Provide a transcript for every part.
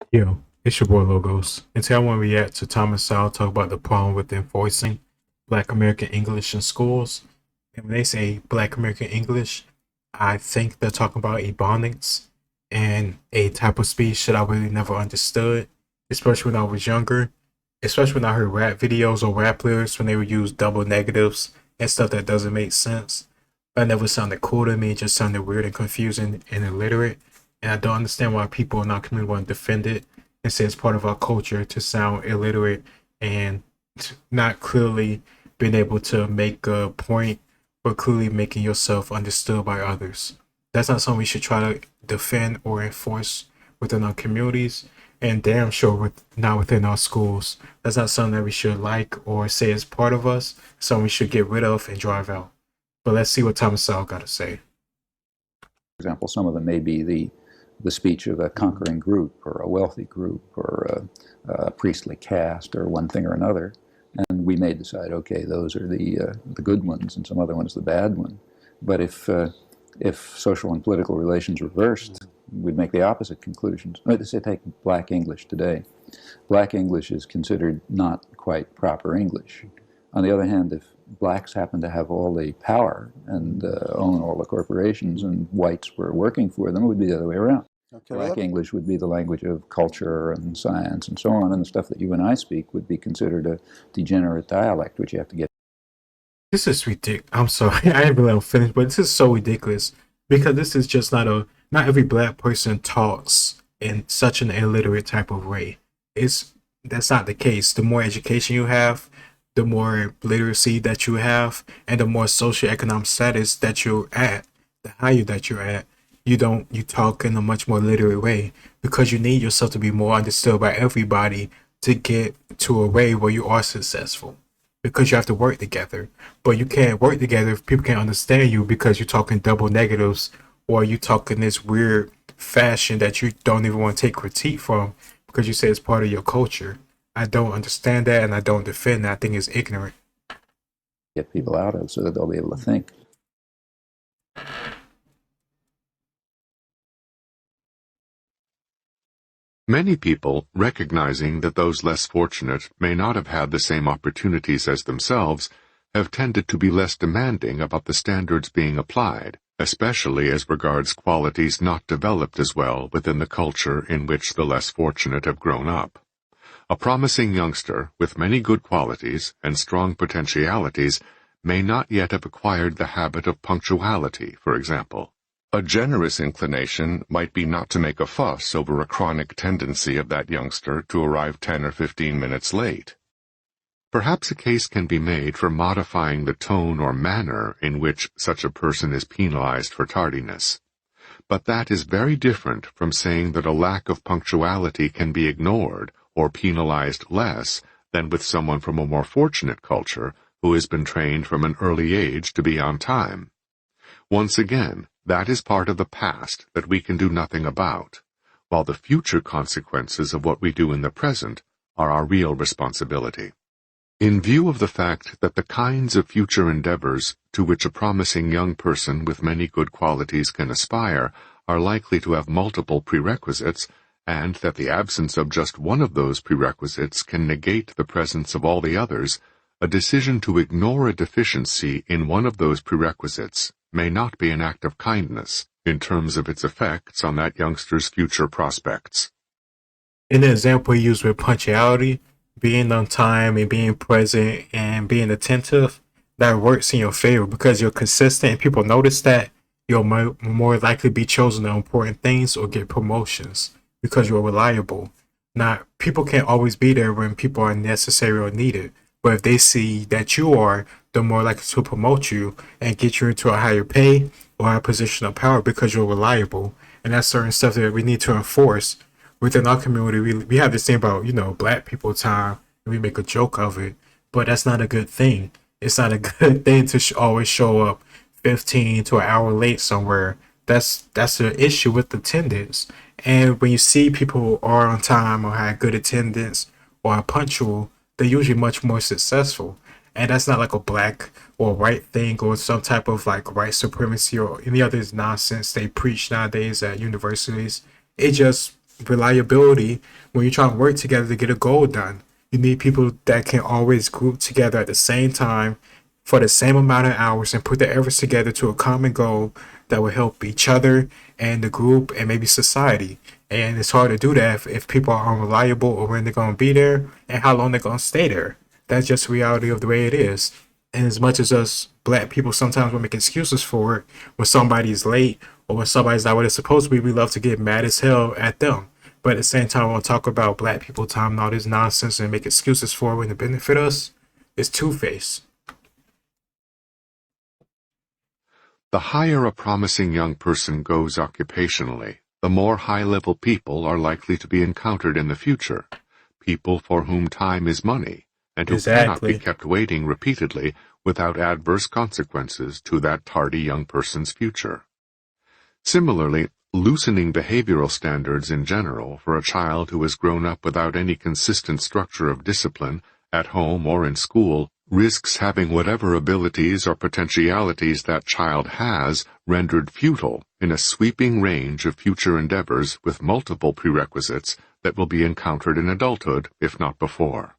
Yo, it's your boy Logos. And today I want to react to Thomas Sowell talk about the problem with enforcing Black American English in schools. And when they say Black American English, I think they're talking about Ebonics and a type of speech that I really never understood, especially when I was younger, especially when I heard rap videos or rap lyrics when they would use double negatives and stuff that doesn't make sense. That never sounded cool to me, it just sounded weird and confusing and illiterate. And I don't understand why people in our community want to defend it and say it's part of our culture to sound illiterate and not clearly being able to make a point or clearly making yourself understood by others. That's not something we should try to defend or enforce within our communities, and damn sure not within our schools. That's not something that we should like or say is part of us, something we should get rid of and drive out. But let's see what Thomas Sowell got to say. For example, some of them may be the speech of a conquering group or a wealthy group or a priestly caste or one thing or another. And we may decide, okay, those are the good ones and some other ones the bad one. But if social and political relations reversed, we'd make the opposite conclusions. Let's say take Black English today. Black English is considered not quite proper English. On the other hand, if blacks happen to have all the power and own all the corporations and whites were working for them, it would be the other way around. Okay, Black English would be the language of culture and science and so on, and the stuff that you and I speak would be considered a degenerate dialect, which you have to get. This is ridiculous. I'm sorry, I didn't really finish, but this is so ridiculous because this is just not every black person talks in such an illiterate type of way. It's That's not the case. The more education you have, the more literacy that you have, and the more socioeconomic status that you're at, the higher that you're at, you talk in a much more literate way because you need yourself to be more understood by everybody to get to a way where you are successful because you have to work together. But you can't work together if people can't understand you because you're talking double negatives or you talk in this weird fashion that you don't even want to take critique from because you say it's part of your culture. I don't understand that and I don't defend that. I think it's ignorant. Get people out of so that they'll be able to think. Many people, recognizing that those less fortunate may not have had the same opportunities as themselves, have tended to be less demanding about the standards being applied, especially as regards qualities not developed as well within the culture in which the less fortunate have grown up. A promising youngster with many good qualities and strong potentialities may not yet have acquired the habit of punctuality, for example. A generous inclination might be not to make a fuss over a chronic tendency of that youngster to arrive 10 or 15 minutes late. Perhaps a case can be made for modifying the tone or manner in which such a person is penalized for tardiness. But that is very different from saying that a lack of punctuality can be ignored or penalized less than with someone from a more fortunate culture who has been trained from an early age to be on time. Once again, that is part of the past that we can do nothing about, while the future consequences of what we do in the present are our real responsibility. In view of the fact that the kinds of future endeavors to which a promising young person with many good qualities can aspire are likely to have multiple prerequisites, and that the absence of just one of those prerequisites can negate the presence of all the others, a decision to ignore a deficiency in one of those prerequisites may not be an act of kindness in terms of its effects on that youngster's future prospects. In the example he used with punctuality, being on time and being present and being attentive, that works in your favor because you're consistent and people notice that you'll more likely be chosen on important things or get promotions because you're reliable. Not people can't always be there when people are necessary or needed, but if they see that you are, they're more likely to promote you and get you into a higher pay or a position of power because you're reliable. And that's certain stuff that we need to enforce within our community. We have this thing about, black people time and we make a joke of it, but that's not a good thing. It's not a good thing to always show up 15 to an hour late somewhere. That's the issue with attendance. And when you see people are on time or have good attendance or are punctual, they're usually much more successful. And that's not like a black or white thing or some type of like white supremacy or any other nonsense they preach nowadays at universities. It just reliability when you're trying to work together to get a goal done. You need people that can always group together at the same time for the same amount of hours and put their efforts together to a common goal that will help each other and the group and maybe society. And it's hard to do that if people are unreliable or when they're going to be there and how long they're going to stay there. That's just the reality of the way it is. And as much as us black people sometimes will make excuses for it when somebody's late or when somebody's not what it's supposed to be, we love to get mad as hell at them. But at the same time, we'll talk about black people time and all this nonsense and make excuses for it when it benefit us. It's two-faced. The higher a promising young person goes occupationally, the more high-level people are likely to be encountered in the future. People for whom time is money, and who cannot be kept waiting repeatedly without adverse consequences to that tardy young person's future. Similarly, loosening behavioral standards in general for a child who has grown up without any consistent structure of discipline, at home or in school, risks having whatever abilities or potentialities that child has rendered futile in a sweeping range of future endeavors with multiple prerequisites that will be encountered in adulthood, if not before.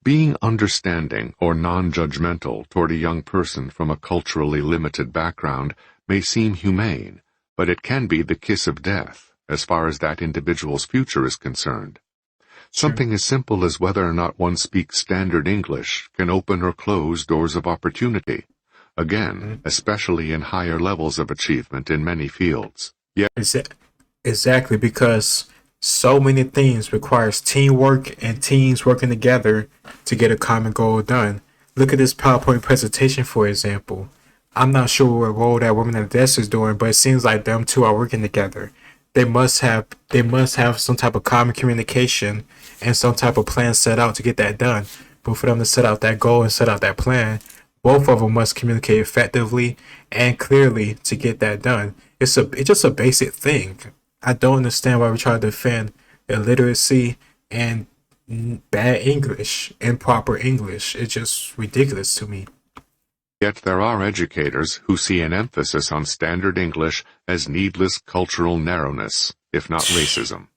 Being understanding or non-judgmental toward a young person from a culturally limited background may seem humane, but it can be the kiss of death as far as that individual's future is concerned. Something as simple as whether or not one speaks standard English can open or close doors of opportunity, again, especially in higher levels of achievement in many fields. Exactly, because so many things requires teamwork and teams working together to get a common goal done. Look at this PowerPoint presentation, for example. I'm not sure what role that woman at the desk is doing, but it seems like them two are working together. They must have some type of common communication and some type of plan set out to get that done. But for them to set out that goal and set out that plan, both of them must communicate effectively and clearly to get that done. It's just a basic thing. I don't understand why we try to defend illiteracy and bad English, improper English. It's just ridiculous to me. Yet there are educators who see an emphasis on standard English as needless cultural narrowness, if not racism.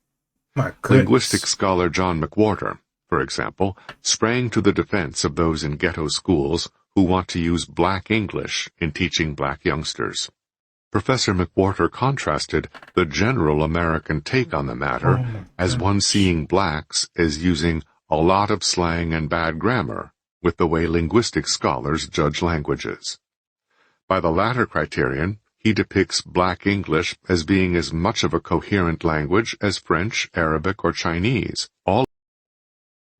My goodness. Linguistic scholar John McWhorter, for example, sprang to the defense of those in ghetto schools who want to use black English in teaching black youngsters. Professor McWhorter contrasted the general American take on the matter as one seeing blacks as using a lot of slang and bad grammar, with the way linguistic scholars judge languages. By the latter criterion, he depicts black English as being as much of a coherent language as French, Arabic, or Chinese.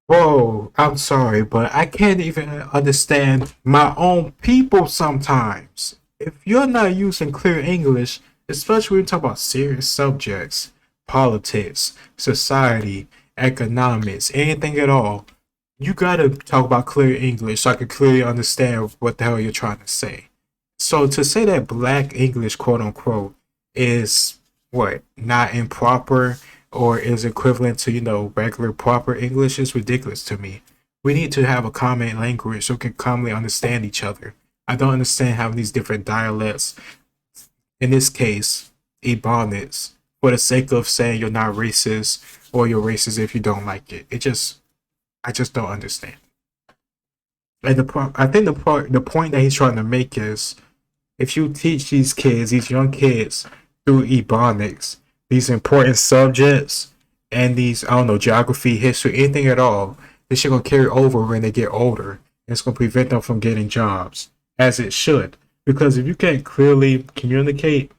Whoa, I'm sorry, but I can't even understand my own people sometimes. If you're not using clear English, especially when you talk about serious subjects, politics, society, economics, anything at all, you gotta talk about clear English so I can clearly understand what the hell you're trying to say. So to say that black English, quote unquote, is not improper or is equivalent to, regular proper English is ridiculous to me. We need to have a common language so we can commonly understand each other. I don't understand having these different dialects. In this case, Ebonics, for the sake of saying you're not racist or you're racist if you don't like it. I just don't understand. And I think the point that he's trying to make is, if you teach these young kids, through Ebonics, these important subjects and these, geography, history, anything at all, this shit gonna carry over when they get older. And it's gonna prevent them from getting jobs, as it should. Because if you can't clearly communicate,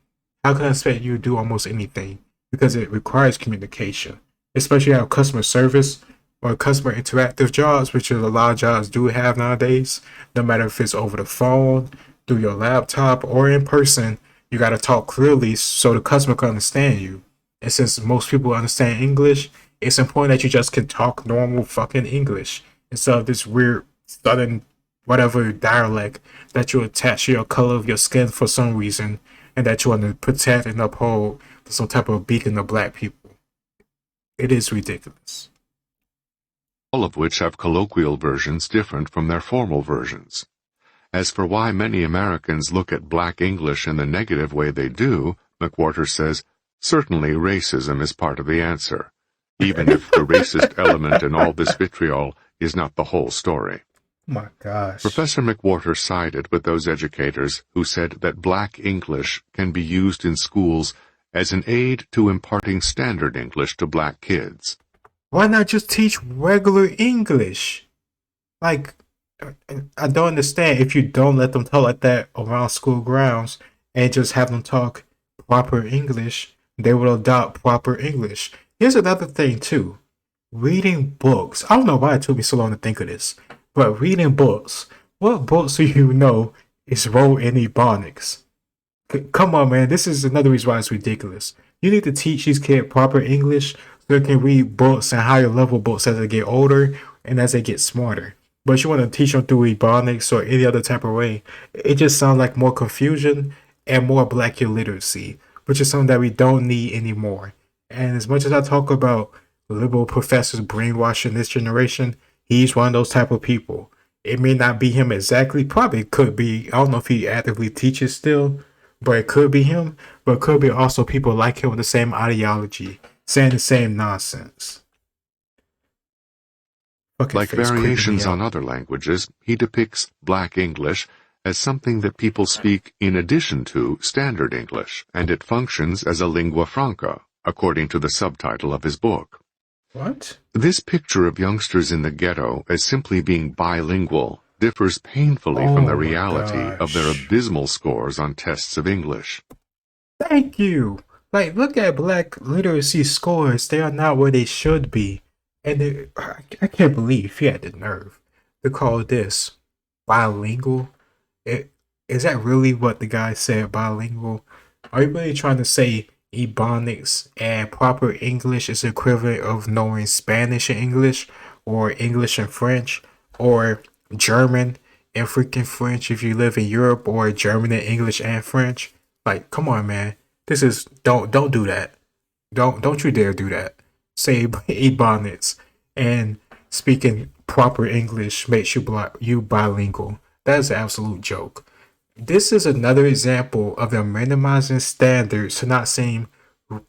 how can I expect you to do almost anything? Because it requires communication, especially our customer service or customer interactive jobs, which a lot of jobs do have nowadays. No matter if it's over the phone, through your laptop, or in person, you got to talk clearly so the customer can understand you. And since most people understand English, it's important that you just can talk normal fucking English instead of this weird southern whatever dialect that you attach to your color of your skin for some reason, and that you want to protect and uphold some type of beacon of black people. It is ridiculous. All of which have colloquial versions different from their formal versions. As for why many Americans look at black English in the negative way they do, McWhorter says, Certainly racism is part of the answer, even if the racist element in all this vitriol is not the whole story. Oh my gosh. Professor McWhorter sided with those educators who said that black English can be used in schools as an aid to imparting standard English to black kids. Why not just teach regular English? Like, I don't understand if you don't let them talk like that around school grounds and just have them talk proper English, they will adopt proper English. Here's another thing too. Reading books. I don't know why it took me so long to think of this, but reading books. What books do you know is wrote in Ebonics? Come on, man. This is another reason why it's ridiculous. You need to teach these kids proper English so they can read books and higher level books as they get older and as they get smarter. But you want to teach them through Ebonics or any other type of way. It just sounds like more confusion and more black illiteracy, which is something that we don't need anymore. And as much as I talk about liberal professors brainwashing this generation, he's one of those type of people. It may not be him exactly, probably could be. I don't know if he actively teaches still, but it could be him. But it could be also people like him with the same ideology, saying the same nonsense. Like variations on other languages, he depicts black English as something that people speak in addition to standard English, and it functions as a lingua franca, according to the subtitle of his book. What? This picture of youngsters in the ghetto as simply being bilingual differs painfully from the reality of their abysmal scores on tests of English. Thank you. Like, look at black literacy scores. They are not where they should be. And I can't believe he had the nerve to call this bilingual. Is that really what the guy said, bilingual? Are you really trying to say Ebonics and proper English is the equivalent of knowing Spanish and English, or English and French, or German and freaking French if you live in Europe, or German and English and French? Like, come on, man. This is don't do that. Don't you dare do that. Say Ebonics and speaking proper English makes you bilingual. That is an absolute joke. This is another example of them minimizing standards to not seem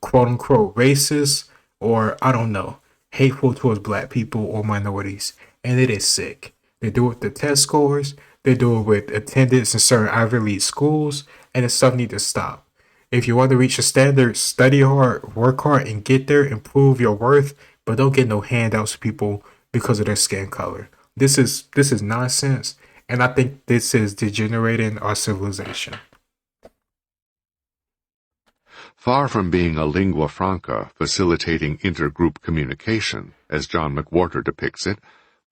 quote unquote racist or, I don't know, hateful towards black people or minorities. And it is sick. They do it with the test scores, they do it with attendance in certain Ivy League schools, and this stuff needs to stop. If you want to reach a standard, study hard, work hard, and get there, and prove your worth, but don't get no handouts to people because of their skin color. This is nonsense, and I think this is degenerating our civilization. Far from being a lingua franca facilitating intergroup communication, as John McWhorter depicts it,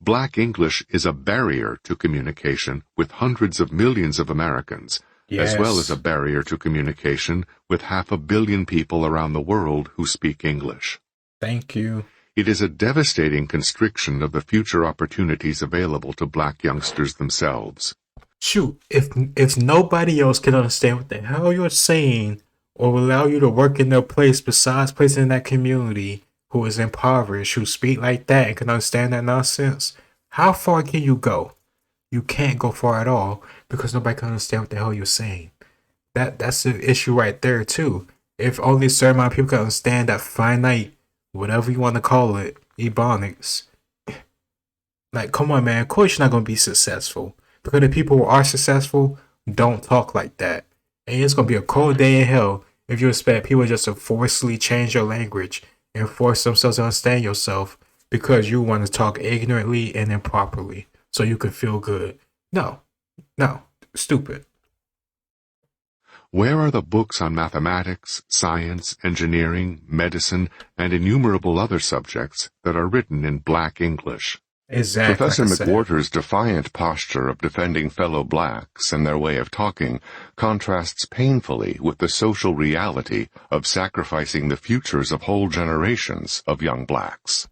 black English is a barrier to communication with hundreds of millions of Americans, as well as a barrier to communication with 500 million people around the world who speak English. Thank you. It is a devastating constriction of the future opportunities available to black youngsters themselves. Shoot, if nobody else can understand what the hell you're saying or will allow you to work in their place besides placing in that community who is impoverished, who speak like that and can understand that nonsense, how far can you go? You can't go far at all because nobody can understand what the hell you're saying. That's the issue right there too. If only a certain amount of people can understand that finite, whatever you want to call it, Ebonics. Like, come on, man. Of course you're not going to be successful. Because the people who are successful don't talk like that. And it's going to be a cold day in hell if you expect people just to forcefully change your language and force themselves to understand yourself because you want to talk ignorantly and improperly so you can feel good. No, stupid. Where are the books on mathematics, science, engineering, medicine, and innumerable other subjects that are written in black English? Exactly. Professor McWhorter's defiant posture of defending fellow blacks and their way of talking contrasts painfully with the social reality of sacrificing the futures of whole generations of young blacks.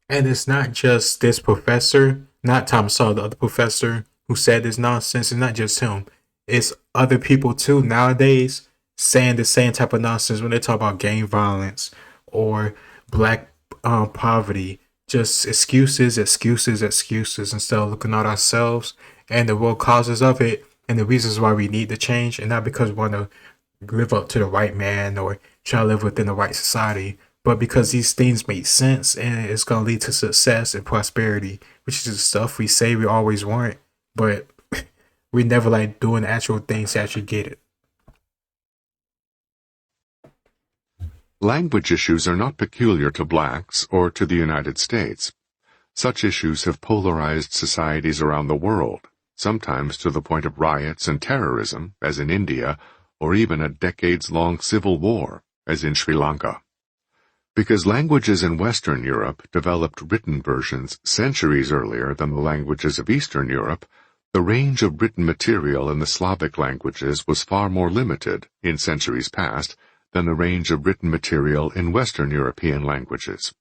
And it's not just this professor, not Thomas Sowell, the other professor who said this nonsense. It's not just him. It's other people too nowadays saying the same type of nonsense when they talk about gang violence or black poverty. Just excuses instead of looking at ourselves and the real causes of it and the reasons why we need to change, and not because we want to live up to the white man or try to live within the right society. But because these things make sense and it's gonna lead to success and prosperity, which is the stuff we say we always want, but we never like doing actual things to actually get it. Language issues are not peculiar to blacks or to the United States. Such issues have polarized societies around the world, sometimes to the point of riots and terrorism, as in India, or even a decades-long civil war, as in Sri Lanka. Because languages in Western Europe developed written versions centuries earlier than the languages of Eastern Europe, the range of written material in the Slavic languages was far more limited, in centuries past, than the range of written material in Western European languages.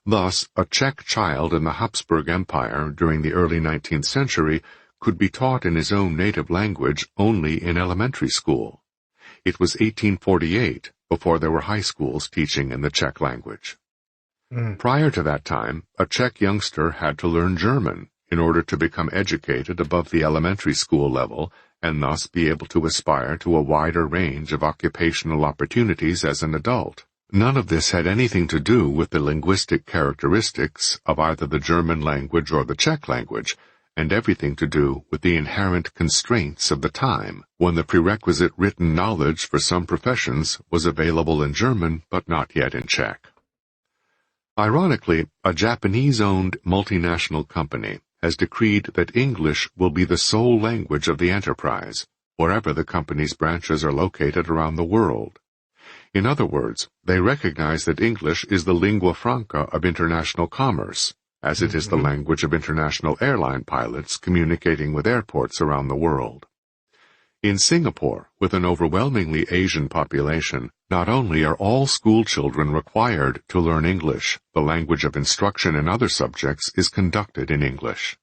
Thus, a Czech child in the Habsburg Empire during the early 19th century could be taught in his own native language only in elementary school. It was 1848 before there were high schools teaching in the Czech language. Prior to that time, a Czech youngster had to learn German in order to become educated above the elementary school level and thus be able to aspire to a wider range of occupational opportunities as an adult. None of this had anything to do with the linguistic characteristics of either the German language or the Czech language, and everything to do with the inherent constraints of the time, when the prerequisite written knowledge for some professions was available in German but not yet in Czech. Ironically, a Japanese-owned multinational company has decreed that English will be the sole language of the enterprise, wherever the company's branches are located around the world. In other words, they recognize that English is the lingua franca of international commerce, as it is the language of international airline pilots communicating with airports around the world. In Singapore, with an overwhelmingly Asian population, not only are all school children required to learn English, the language of instruction in other subjects is conducted in English.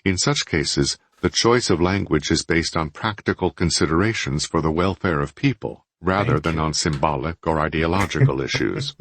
In such cases, the choice of language is based on practical considerations for the welfare of people, rather than on symbolic or ideological issues.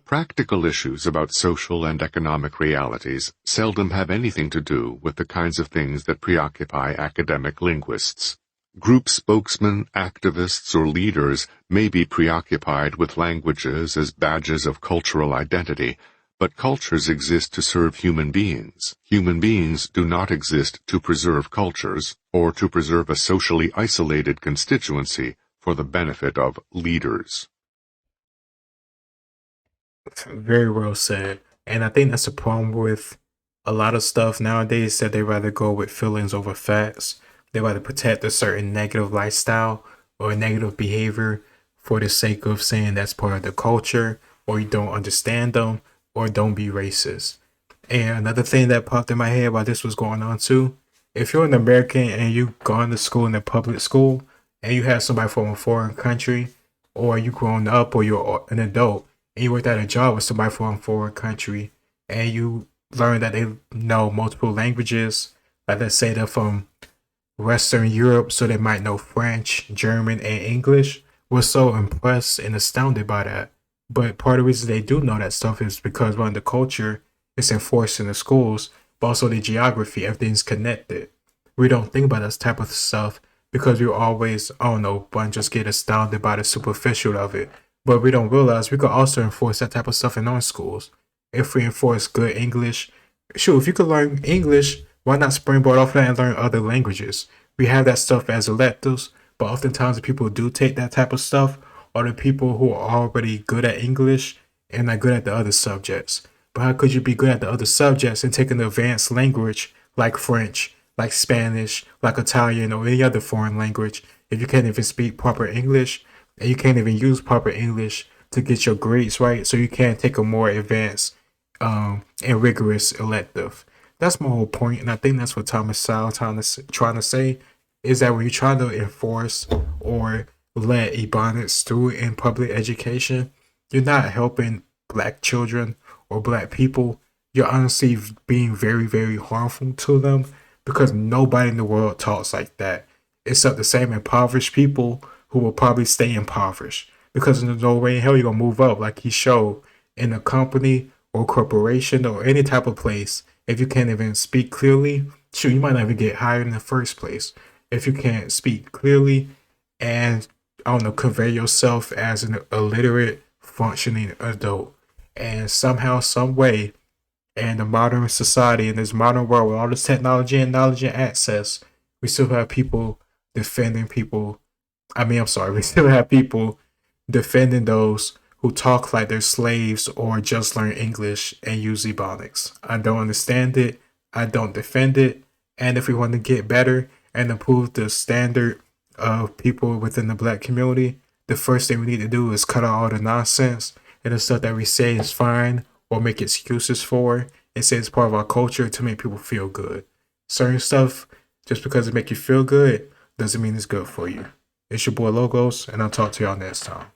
Practical issues about social and economic realities seldom have anything to do with the kinds of things that preoccupy academic linguists. Group spokesmen, activists, or leaders may be preoccupied with languages as badges of cultural identity, but cultures exist to serve human beings. Human beings do not exist to preserve cultures, or to preserve a socially isolated constituency for the benefit of leaders. Very well said. And I think that's a problem with a lot of stuff nowadays, that they rather go with feelings over facts. They rather protect a certain negative lifestyle or negative behavior for the sake of saying that's part of the culture, or you don't understand them, or don't be racist. And another thing that popped in my head while this was going on too, if you're an American and you've gone to school in a public school and you have somebody from a foreign country, or you grown up or you're an adult and you worked at a job with somebody from a foreign country and you learn that they know multiple languages, like let's say they're from Western Europe, so they might know French, German, and English. We're so impressed and astounded by that. But part of the reason they do know that stuff is because one, the culture is enforced in the schools, but also the geography, everything's connected. We don't think about this type of stuff because we always, I don't know, one just get astounded by the superficial of it. But we don't realize we could also enforce that type of stuff in our schools. If we enforce good English, sure, if you could learn English, why not springboard off that and learn other languages? We have that stuff as electives, but oftentimes the people who do take that type of stuff are the people who are already good at English and not good at the other subjects. But how could you be good at the other subjects and take an advanced language like French, like Spanish, like Italian, or any other foreign language if you can't even speak proper English and you can't even use proper English to get your grades right, so you can't take a more advanced and rigorous elective? That's my whole point, and I think that's what Thomas Sowell trying to say, is that when you try to enforce or let Ebonics through in public education, you're not helping black children or black people. You're honestly being very, very harmful to them, because nobody in the world talks like that, except the same impoverished people who will probably stay impoverished, because there's no way in hell you're going to move up like he showed in a company or corporation or any type of place. If you can't even speak clearly, shoot, you might not even get hired in the first place. If you can't speak clearly and I don't know, convey yourself as an illiterate, functioning adult. And somehow, some way, in the modern society, in this modern world with all this technology and knowledge and access, we still have people defending people. I'm sorry, we still have people defending those who talk like they're slaves or just learn English and use Ebonics. I don't understand it. I don't defend it. And if we want to get better and improve the standard of people within the black community, the first thing we need to do is cut out all the nonsense and the stuff that we say is fine or make excuses for and say it's part of our culture to make people feel good. Certain stuff, just because it make you feel good, doesn't mean it's good for you. It's your boy Logos, and I'll talk to y'all next time.